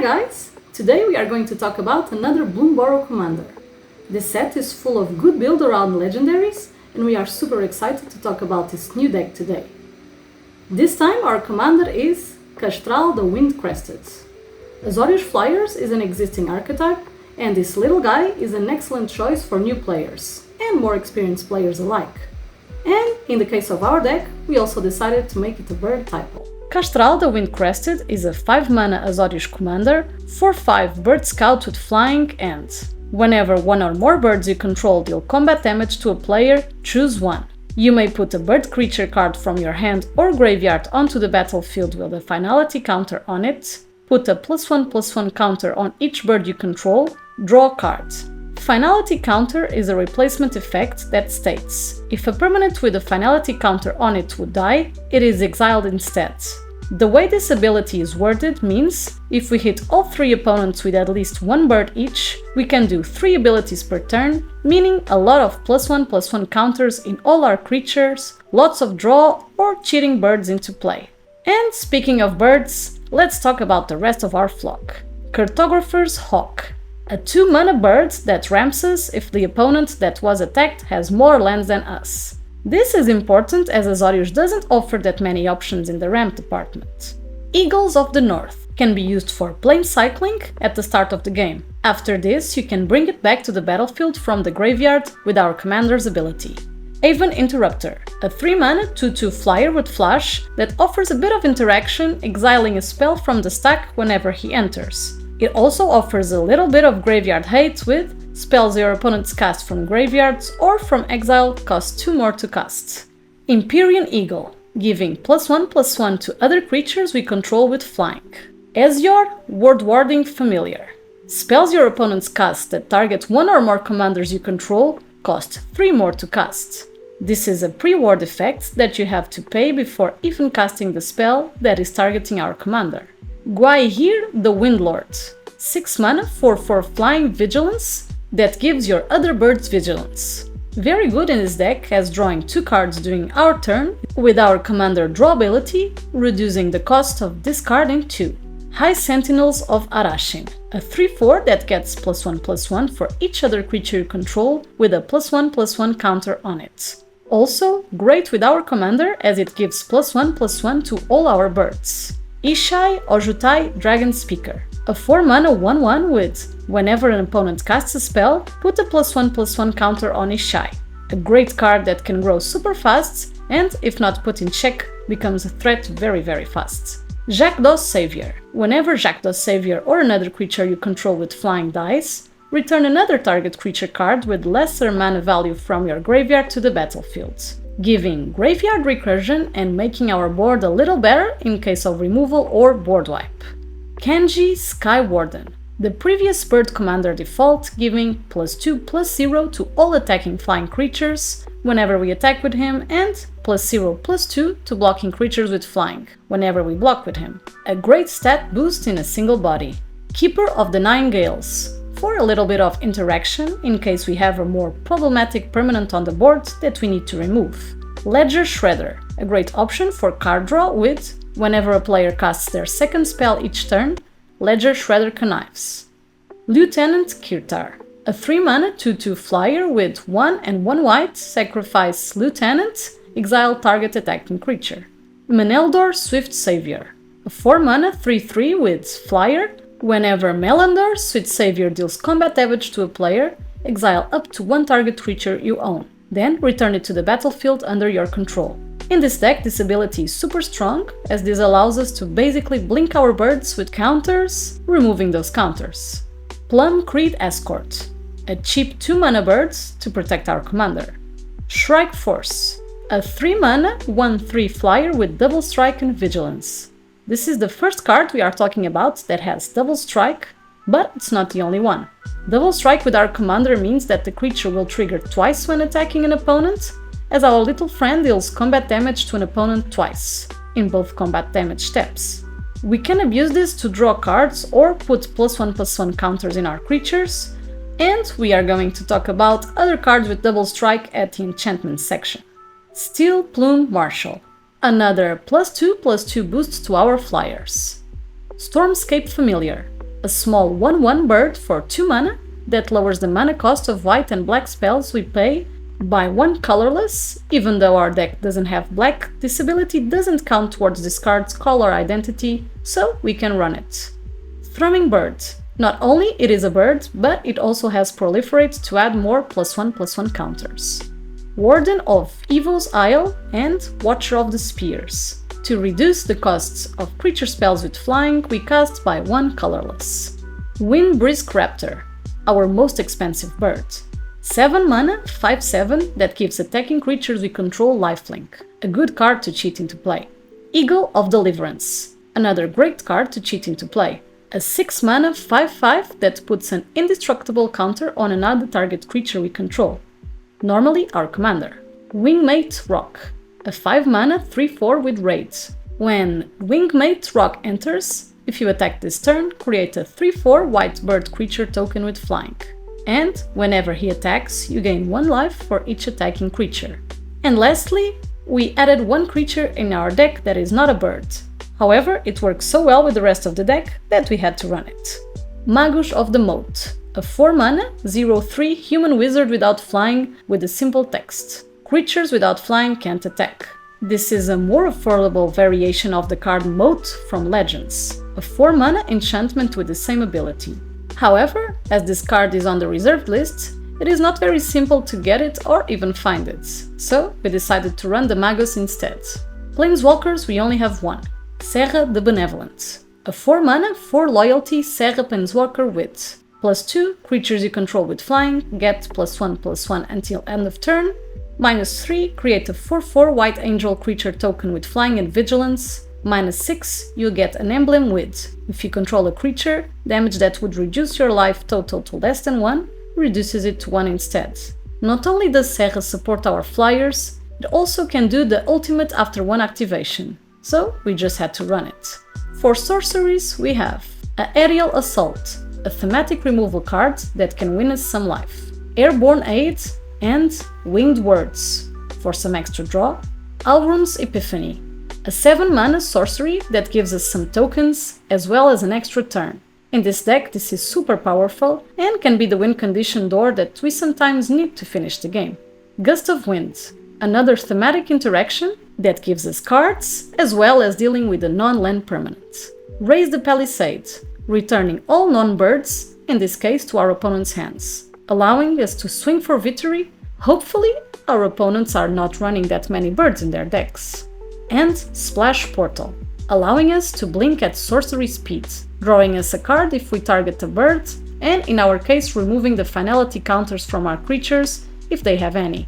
guys! Today we are going to talk about another Bloomburrow commander. This set is full of good build around legendaries, and we are super excited to talk about this new deck today. This time our commander is Kastral the Windcrested. Azorius Flyers is an existing archetype, and this little guy is an excellent choice for new players, and more experienced players alike. And in the case of our deck, we also decided to make it a bird typo. Kastral the Windcrested is a 5-mana Azorius commander, 4/5 bird scout with flying, and whenever one or more birds you control deal combat damage to a player, choose one. You may put a bird creature card from your hand or graveyard onto the battlefield with a finality counter on it, put a +1/+1 counter on each bird you control, draw a card. Finality counter is a replacement effect that states, if a permanent with a finality counter on it would die, it is exiled instead. The way this ability is worded means, if we hit all 3 opponents with at least 1 bird each, we can do 3 abilities per turn, meaning a lot of +1/+1 counters in all our creatures, lots of draw or cheating birds into play. And speaking of birds, let's talk about the rest of our flock. Cartographer's Hawk. A 2-mana bird that ramps us if the opponent that was attacked has more lands than us. This is important as Azorius doesn't offer that many options in the ramp department. Eagles of the North can be used for plane cycling at the start of the game. After this, you can bring it back to the battlefield from the graveyard with our commander's ability. Aven Interrupter, a 3-mana 2/2 flyer with flash that offers a bit of interaction, exiling a spell from the stack whenever he enters. It also offers a little bit of graveyard hate with spells your opponents cast from graveyards or from exile cost 2 more to cast. Empyrean Eagle, giving +1/+1 to other creatures we control with flying. Ezyor Ward Warding Familiar. Spells your opponents cast that target 1 or more commanders you control cost 3 more to cast. This is a pre-ward effect that you have to pay before even casting the spell that is targeting our commander. Gwaihir the Windlord, 6-mana 4/4 flying vigilance that gives your other birds vigilance. Very good in this deck as drawing 2 cards during our turn with our commander draw ability, reducing the cost of discarding 2. High Sentinels of Arashin, a 3/4 that gets +1/+1 for each other creature you control with a +1/+1 counter on it. Also, great with our commander as it gives +1/+1 to all our birds. Ishai Ojutai Dragon Speaker, a 4-mana 1/1 with, whenever an opponent casts a spell, put a +1/+1 counter on Ishai. A great card that can grow super fast and, if not put in check, becomes a threat very fast. Jackdaw's Savior. Whenever Jackdaw's Savior or another creature you control with flying dies, return another target creature card with lesser mana value from your graveyard to the battlefield, giving graveyard recursion and making our board a little better in case of removal or board wipe. Kenji Sky Warden, the previous bird commander default, giving +2/+0 to all attacking flying creatures whenever we attack with him, and +0/+2 to blocking creatures with flying whenever we block with him. A great stat boost in a single body. Keeper of the Nine Gales, for a little bit of interaction in case we have a more problematic permanent on the board that we need to remove. Ledger Shredder, a great option for card draw with, whenever a player casts their 2nd spell each turn, Ledger Shredder connives. Lieutenant Kirtar, a 3-mana 2/2 flyer with 1 and 1 white, sacrifice Lieutenant, exile target attacking creature. Meneldor Swift Savior, a 4-mana 3/3 with flyer. Whenever Melandor Swift Savior deals combat damage to a player, exile up to 1 target creature you own, then return it to the battlefield under your control. In this deck, this ability is super strong, as this allows us to basically blink our birds with counters, removing those counters. Plum Creed Escort, a cheap 2-mana bird to protect our commander. Shrike Force, a 3-mana 1/3 flyer with double strike and vigilance. This is the first card we are talking about that has double strike, but it's not the only one. Double strike with our commander means that the creature will trigger twice when attacking an opponent, as our little friend deals combat damage to an opponent twice, in both combat damage steps. We can abuse this to draw cards or put +1/+1 counters in our creatures, and we are going to talk about other cards with double strike at the Enchantments section. Steel Plume Marshal, another +2/+2 boost to our flyers. Stormscape Familiar, a small 1/1 bird for 2 mana that lowers the mana cost of white and black spells we play by 1 colorless. Even though our deck doesn't have black, this ability doesn't count towards this card's color identity, so we can run it. Thrumming Bird. Not only it is a bird, but it also has Proliferate to add more +1/+1 counters. Warden of Evil's Isle and Watcher of the Spears. To reduce the costs of creature spells with flying, we cast by 1 colorless. Windbrisk Raptor, our most expensive bird. 7 mana, 5/7 that gives attacking creatures we control lifelink, a good card to cheat into play. Eagle of Deliverance, another great card to cheat into play. A 6 mana, 5/5 that puts an indestructible counter on another target creature we control, normally our commander. Wingmate Rock, a 5 mana, 3/4 with raids. When Wingmate Rock enters, if you attack this turn, create a 3/4 white bird creature token with flying. And whenever he attacks, you gain 1 life for each attacking creature. And lastly, we added 1 creature in our deck that is not a bird. However, it works so well with the rest of the deck that we had to run it. Magus of the Moat, a 4 mana, 0/3 human wizard without flying with a simple text. Creatures without flying can't attack. This is a more affordable variation of the card Moat from Legends, a 4 mana enchantment with the same ability. However, as this card is on the reserved list, it is not very simple to get it or even find it, so we decided to run the Magus instead. Planeswalkers we only have 1, Sara the Benevolent, a 4 mana, 4 loyalty Sara Planeswalker with +2 creatures you control with flying, get +1/+1 until end of turn, -3 create a 4/4 white angel creature token with flying and vigilance, -6 you get an emblem with, if you control a creature, damage that would reduce your life total to less than 1, reduces it to 1 instead. Not only does Sara support our flyers, it also can do the ultimate after 1 activation, so we just had to run it. For sorceries we have a Aerial Assault, a thematic removal card that can win us some life, Airborne Aid, and Winged Words. For some extra draw, Alrund's Epiphany, a 7 mana sorcery that gives us some tokens as well as an extra turn. In this deck this is super powerful and can be the win condition door that we sometimes need to finish the game. Gust of Wind, another thematic interaction that gives us cards as well as dealing with a non-land permanent. Raise the Palisade, returning all non-birds, in this case to our opponent's hands, allowing us to swing for victory. Hopefully our opponents are not running that many birds in their decks. And Splash Portal, allowing us to blink at sorcery speed, drawing us a card if we target a bird, and in our case removing the finality counters from our creatures if they have any.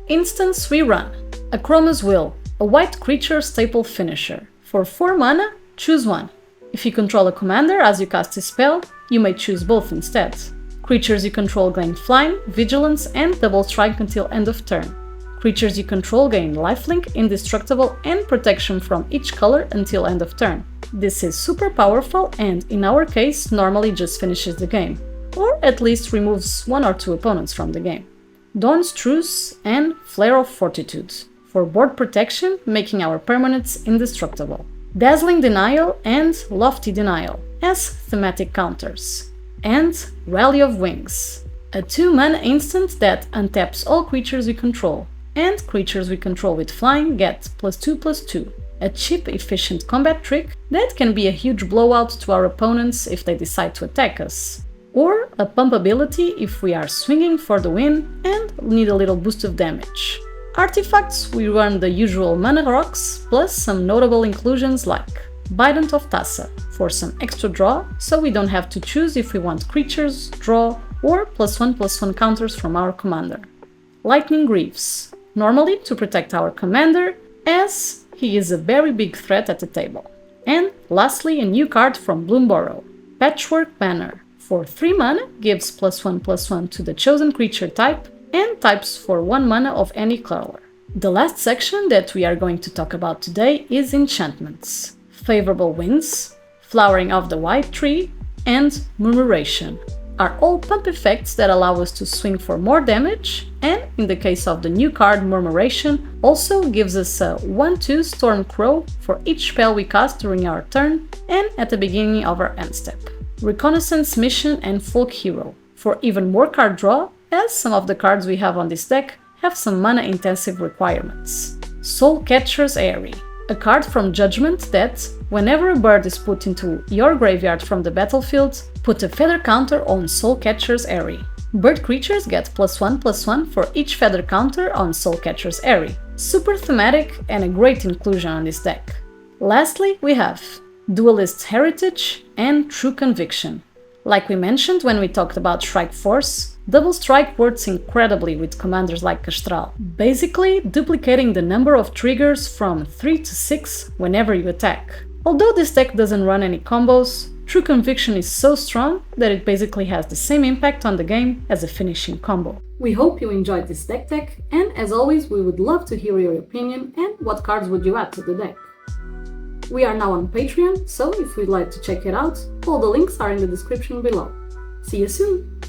Instance we run Akroma's Will, a white creature staple finisher. For 4 mana, choose 1. If you control a commander as you cast a spell, you may choose both instead. Creatures you control gain flying, vigilance, and double strike until end of turn. Creatures you control gain lifelink, indestructible, and protection from each color until end of turn. This is super powerful and, in our case, normally just finishes the game, or at least removes 1 or 2 opponents from the game. Dawn's Truce and Flare of Fortitude, for board protection, making our permanents indestructible. Dazzling Denial and Lofty Denial, as thematic counters. And Rally of Wings, a 2 mana instant that untaps all creatures we control, and creatures we control with flying get +2/+2, a cheap, efficient combat trick that can be a huge blowout to our opponents if they decide to attack us, or a pump ability if we are swinging for the win and need a little boost of damage. Artifacts, we run the usual mana rocks, plus some notable inclusions like Bident of Tassa, for some extra draw, so we don't have to choose if we want creatures, draw, or +1/+1 counters from our commander. Lightning Greaves, normally to protect our commander, as he is a very big threat at the table. And lastly, a new card from Bloomburrow, Patchwork Banner, for 3 mana, gives +1/+1 to the chosen creature type, and types for 1 mana of any color. The last section that we are going to talk about today is Enchantments, Favorable Winds, Flowering of the White Tree, and Murmuration, are all pump effects that allow us to swing for more damage, and in the case of the new card Murmuration, also gives us a 1/2 Storm Crow for each spell we cast during our turn and at the beginning of our end step. Reconnaissance Mission and Folk Hero, for even more card draw, as some of the cards we have on this deck have some mana-intensive requirements. Soulcatcher's Aerie, a card from Judgment that, whenever a bird is put into your graveyard from the battlefield, put a feather counter on Soulcatcher's Aerie. Bird creatures get +1/+1 for each feather counter on Soulcatcher's Aerie. Super thematic and a great inclusion on this deck. Lastly, we have Duelist's Heritage and True Conviction. Like we mentioned when we talked about Strike Force, Double Strike works incredibly with commanders like Kastral, basically duplicating the number of triggers from 3 to 6 whenever you attack. Although this deck doesn't run any combos, True Conviction is so strong that it basically has the same impact on the game as a finishing combo. We hope you enjoyed this deck tech, and as always we would love to hear your opinion and what cards would you add to the deck. We are now on Patreon, so if you'd like to check it out, all the links are in the description below. See you soon!